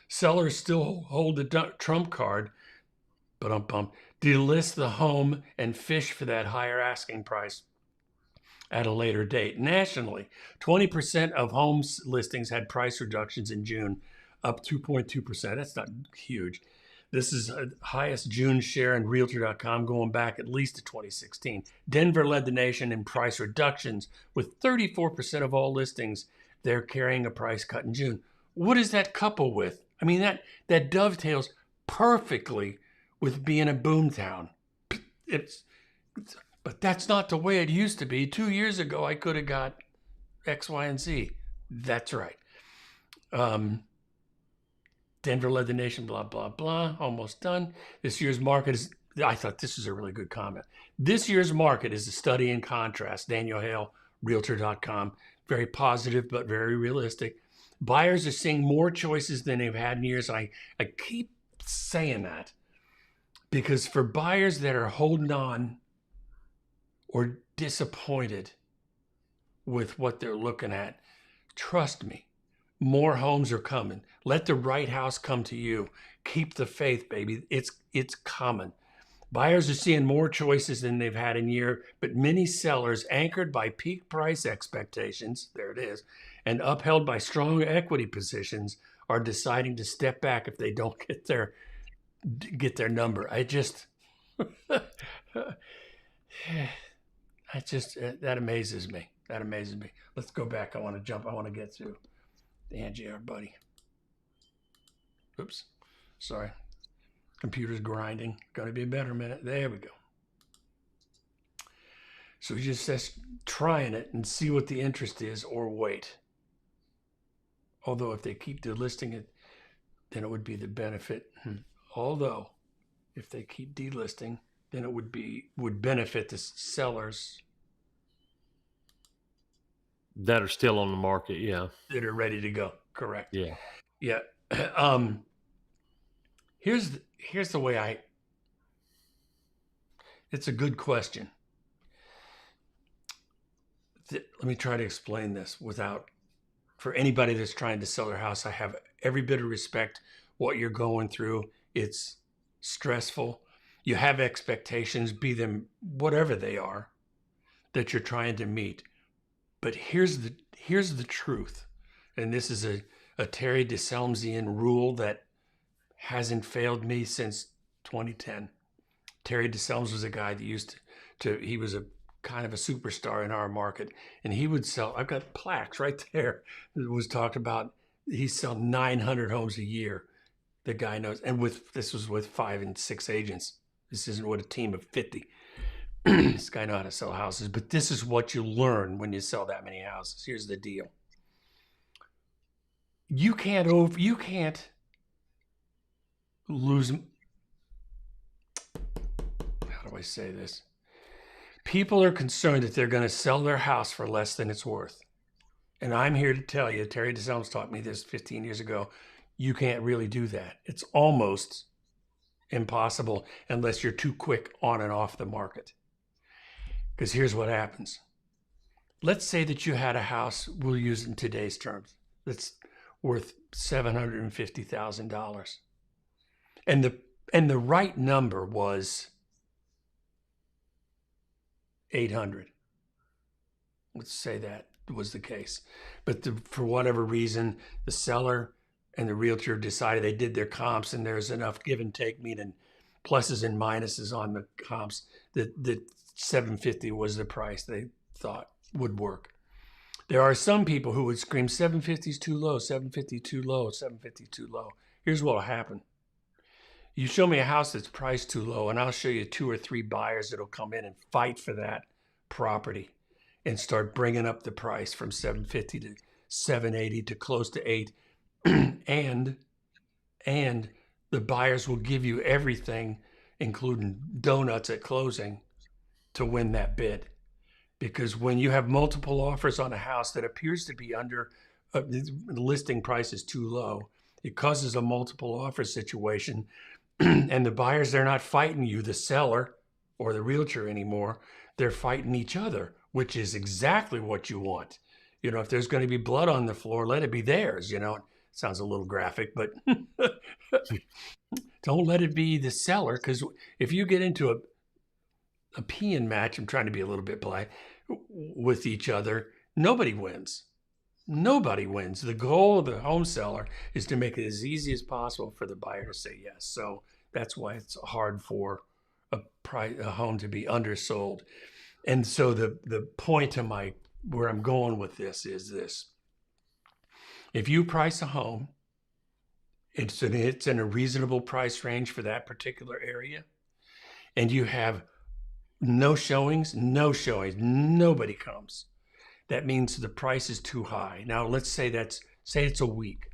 sellers still hold the trump card, delist the home and fish for that higher asking price at a later date. Nationally, 20% of homes listings had price reductions in June, up 2.2%. That's not huge. This is the highest June share in Realtor.com going back at least to 2016. Denver led the nation in price reductions with 34% of all listings they're carrying a price cut in June. What does that couple with? I mean, that dovetails perfectly with being a boomtown. But that's not the way it used to be. 2 years ago, I could have got X, Y, and Z. That's right. Denver led the nation, blah, blah, blah. Almost done. This year's market is, I thought this was a really good comment. This year's market is a study in contrast. Daniel Hale, Realtor.com. Very positive, but very realistic. Buyers are seeing more choices than they've had in years. I keep saying that because for buyers that are holding on or disappointed with what they're looking at, trust me, more homes are coming. Let the right house come to you. Keep the faith, baby. It's coming. Buyers are seeing more choices than they've had in years, but many sellers, anchored by peak price expectations, there it is, and upheld by strong equity positions, are deciding to step back if they don't get their number. That amazes me. That amazes me. Let's go back. I want to get to Angie, our buddy. Oops. Sorry. Computer's grinding. Going to be a better minute. There we go. So he just says trying it and see what the interest is or wait. Although if they keep delisting it, then it would be the benefit. Although if they keep delisting, then it would benefit the sellers that are still on the market. Yeah. that are ready to go. Correct. Yeah. Yeah. um, here's the way I. It's a good question. Let me try to explain this without, for anybody that's trying to sell their house. I have every bit of respect what you're going through. It's stressful. You have expectations, be them whatever they are, that you're trying to meet. But here's the truth, and this is a Terry DeSelmsian rule that hasn't failed me since 2010. Terry DeSelms was a guy that used he was a kind of a superstar in our market, and he would sell. I've got plaques right there that was talked about. He sold 900 homes a year. The guy knows, and this was with 5 and 6 agents. This isn't with a team of 50. This guy knows how to sell houses, but this is what you learn when you sell that many houses. Here's the deal. You can't lose. How do I say this? People are concerned that they're going to sell their house for less than it's worth. And I'm here to tell you, Terry DeSelms taught me this 15 years ago, you can't really do that. It's almost impossible unless you're too quick on and off the market. Because here's what happens. Let's say that you had a house, we'll use it in today's terms, that's worth $750,000. And the right number was 800. Let's say that was the case. But for whatever reason, the seller and the realtor decided, they did their comps, and there's enough give and take, meaning pluses and minuses on the comps, that 750 was the price they thought would work. There are some people who would scream 750 is too low, 750 too low, 750 too low. Here's what will happen. You show me a house that's priced too low, and I'll show you 2 or 3 buyers that'll come in and fight for that property and start bringing up the price from 750 to 780 to close to 8. and the buyers will give you everything, including donuts at closing, to win that bid. Because when you have multiple offers on a house that appears to be under, the listing price is too low, it causes a multiple offer situation. And the buyers, they're not fighting you, the seller or the realtor, anymore. They're fighting each other, which is exactly what you want. You know, if there's going to be blood on the floor, let it be theirs. You know, it sounds a little graphic, but don't let it be the seller. Because if you get into a peeing match, I'm trying to be a little bit polite, with each other, nobody wins. Nobody wins. The goal of the home seller is to make it as easy as possible for the buyer to say yes. So that's why it's hard for a home to be undersold. And so the point to where I'm going with this is this. If you price a home, it's in a reasonable price range for that particular area, and you have no showings, nobody comes. That means the price is too high. Now, let's say it's a week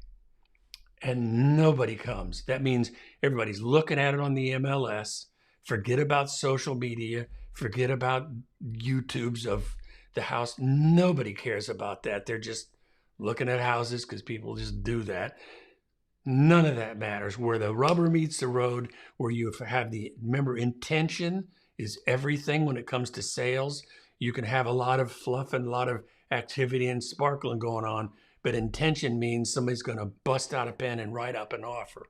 and nobody comes. That means everybody's looking at it on the MLS. Forget about social media. Forget about YouTubes of the house. Nobody cares about that. They're just looking at houses because people just do that. None of that matters. Where the rubber meets the road, where you have remember, intention is everything when it comes to sales. You can have a lot of fluff and a lot of activity and sparkling going on, but intention means somebody's going to bust out a pen and write up an offer.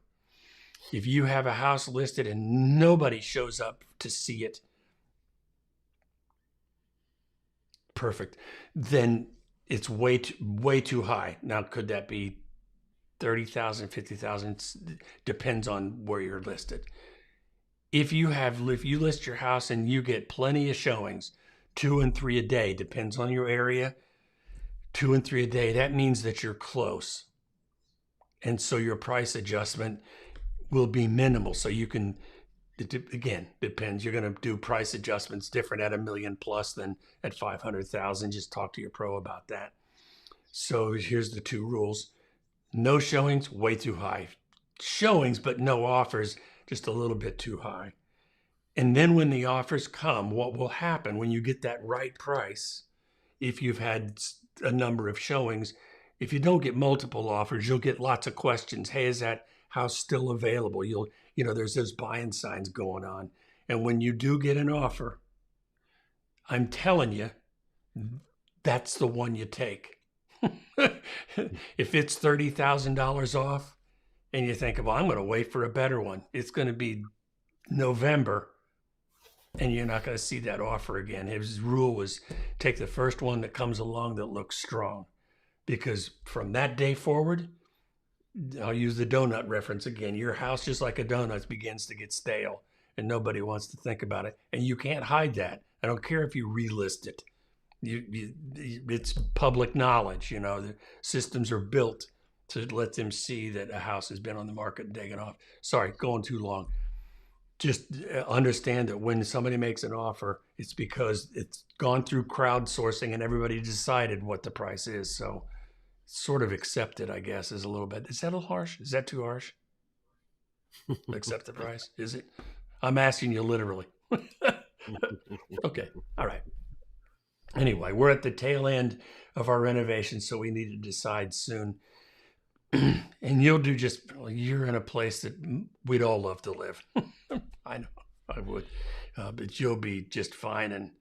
If you have a house listed and nobody shows up to see it, perfect, then it's way too high. Now, could that be 30,000, 50,000? Depends on where you're listed. If you list your house and you get plenty of showings, 2 and 3 a day, depends on your area, 2 and 3 a day, that means that you're close. And so your price adjustment will be minimal. So you can, again, depends. You're going to do price adjustments different at $1 million plus than at 500,000. Just talk to your pro about that. So here's the 2 rules. No showings, way too high. Showings, but no offers, just a little bit too high. And then when the offers come, what will happen when you get that right price if you've had a number of showings. If you don't get multiple offers, you'll get lots of questions. Hey, is that house still available? There's those buying signs going on. And when you do get an offer, I'm telling you, that's the one you take. If it's $30,000 off and you think, well, I'm going to wait for a better one, it's going to be November and you're not going to see that offer again. His rule was take the first one that comes along that looks strong, because from that day forward, I'll use the donut reference again. Your house, just like a donut, begins to get stale and nobody wants to think about it. And you can't hide that. I don't care if you relist it. It's public knowledge. The systems are built to let them see that a house has been on the market and taken off. Sorry, going too long. Just understand that when somebody makes an offer, it's because it's gone through crowdsourcing and everybody decided what the price is. So sort of accept it, I guess, is a little bit. Is that a little harsh? Is that too harsh? Accept the price? Is it? I'm asking you literally. Okay. All right. Anyway, we're at the tail end of our renovation, so we need to decide soon. And you're in a place that we'd all love to live. I know I would, but you'll be just fine. And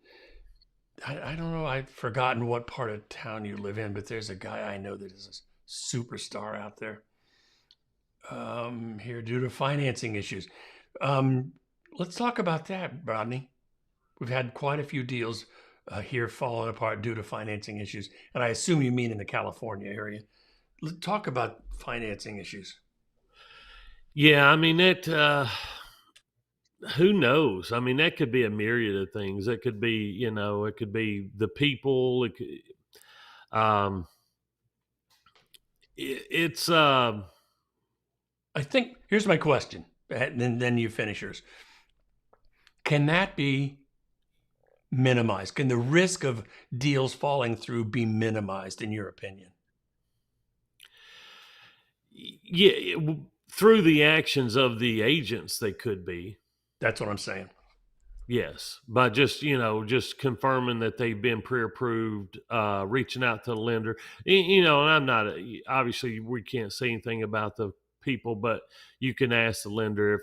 I don't know, I've forgotten what part of town you live in, but there's a guy I know that is a superstar out there here due to financing issues. Let's talk about that, Rodney. We've had quite a few deals here falling apart due to financing issues. And I assume you mean in the California area. Let's talk about financing issues. Yeah, I mean, who knows? I mean, that could be a myriad of things. It could be, it could be the people. It could, it's. I think here's my question, and then you finish yours. Can that be minimized? Can the risk of deals falling through be minimized, in your opinion? Yeah, through the actions of the agents, they could be. That's what I'm saying. Yes, by just confirming that they've been pre-approved, reaching out to the lender. And I'm not obviously we can't say anything about the people, but you can ask the lender if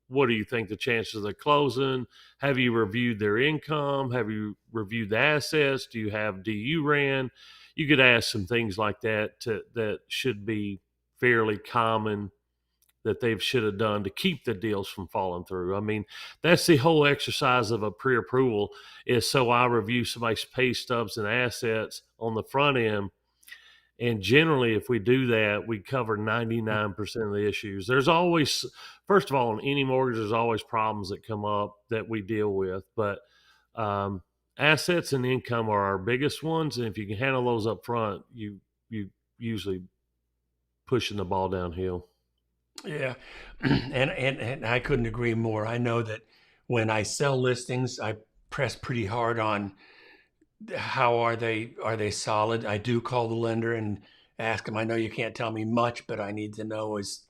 what do you think the chances of closing? Have you reviewed their income? Have you reviewed the assets? Do you have DU ran? You could ask some things like that that should be fairly common that they should have done to keep the deals from falling through. I mean, that's the whole exercise of a pre-approval, is so I review somebody's pay stubs and assets on the front end. And generally, if we do that, we cover 99% of the issues. There's always, first of all, on any mortgage, there's always problems that come up that we deal with. But assets and income are our biggest ones. And if you can handle those up front, you usually pushing the ball downhill. Yeah. And I couldn't agree more. I know that when I sell listings, I press pretty hard on how are they solid. I do call the lender and ask them, I know you can't tell me much, but I need to know, is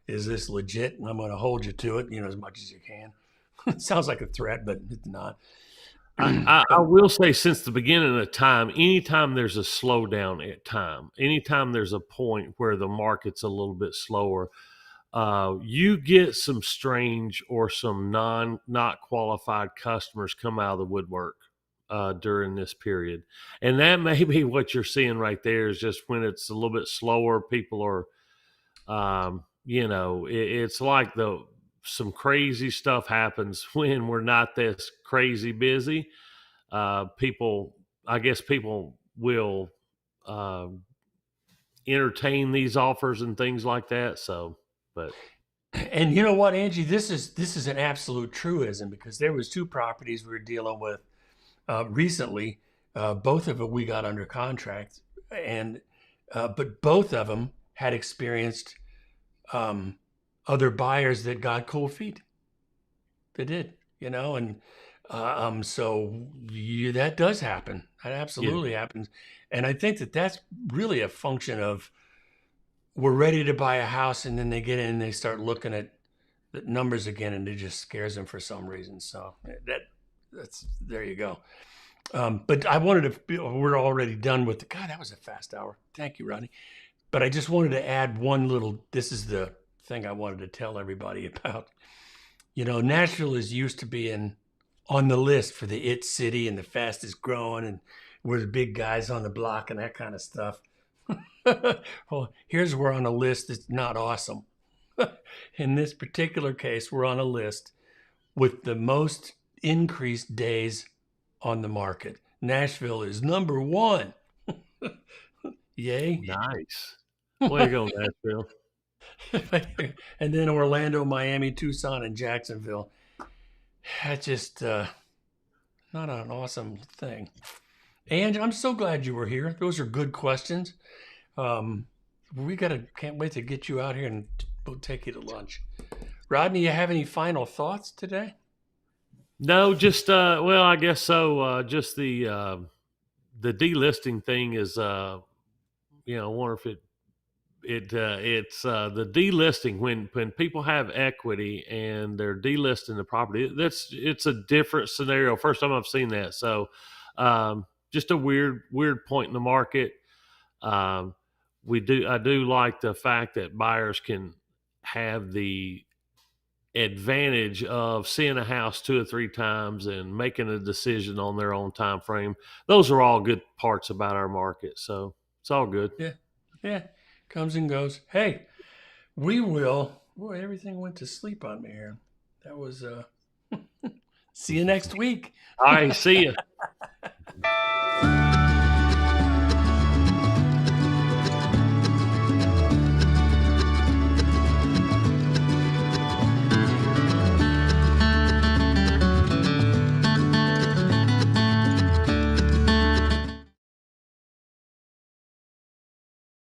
this legit? And I'm going to hold you to it, as much as you can. It sounds like a threat, but it's not. I will say, since the beginning of time, anytime there's a slowdown at time, anytime there's a point where the market's a little bit slower, you get some strange or some not qualified customers come out of the woodwork during this period. And that may be what you're seeing right there, is just when it's a little bit slower, people are, it's like some crazy stuff happens when we're not this crazy busy. People will entertain these offers and things like that. So, but. And you know what, Angie, this is an absolute truism, because there was 2 properties we were dealing with recently. Both of them we got under contract, and but both of them had experienced other buyers that got cold feet. They did, and so that does happen. That absolutely happens. And I think that that's really a function of, we're ready to buy a house, and then they get in and they start looking at the numbers again, and it just scares them for some reason. So that's there you go. But I wanted to, we're already done with the, God, that was a fast hour. Thank you, Rodney. But I just wanted to add one little, this is the thing I wanted to tell everybody about. You know, Nashville is used to being on the list for the it city and the fastest growing and we're the big guys on the block and that kind of stuff. Well, here's we're on a list that's not awesome. In this particular case, we're on a list with the most increased days on the market. Nashville is number one. Yay. Nice. Way to go, Nashville. And then Orlando, Miami, Tucson, and Jacksonville. That's just not an awesome thing. And I'm so glad you were here. Those are good questions. Can't wait to get you out here and we'll take you to lunch. Rodney, you have any final thoughts today? No, just well, I guess so. Just the delisting thing is, I wonder if it's the delisting when people have equity and they're delisting the property. It's a different scenario. First time I've seen that. So, just a weird point in the market. Um, I do like the fact that buyers can have the advantage of seeing a house 2 or 3 times and making a decision on their own time frame. Those are all good parts about our market. So it's all good. Yeah. Yeah. Comes and goes. Hey, we will. Boy, everything went to sleep on me here. That was see you next week. All right, see you.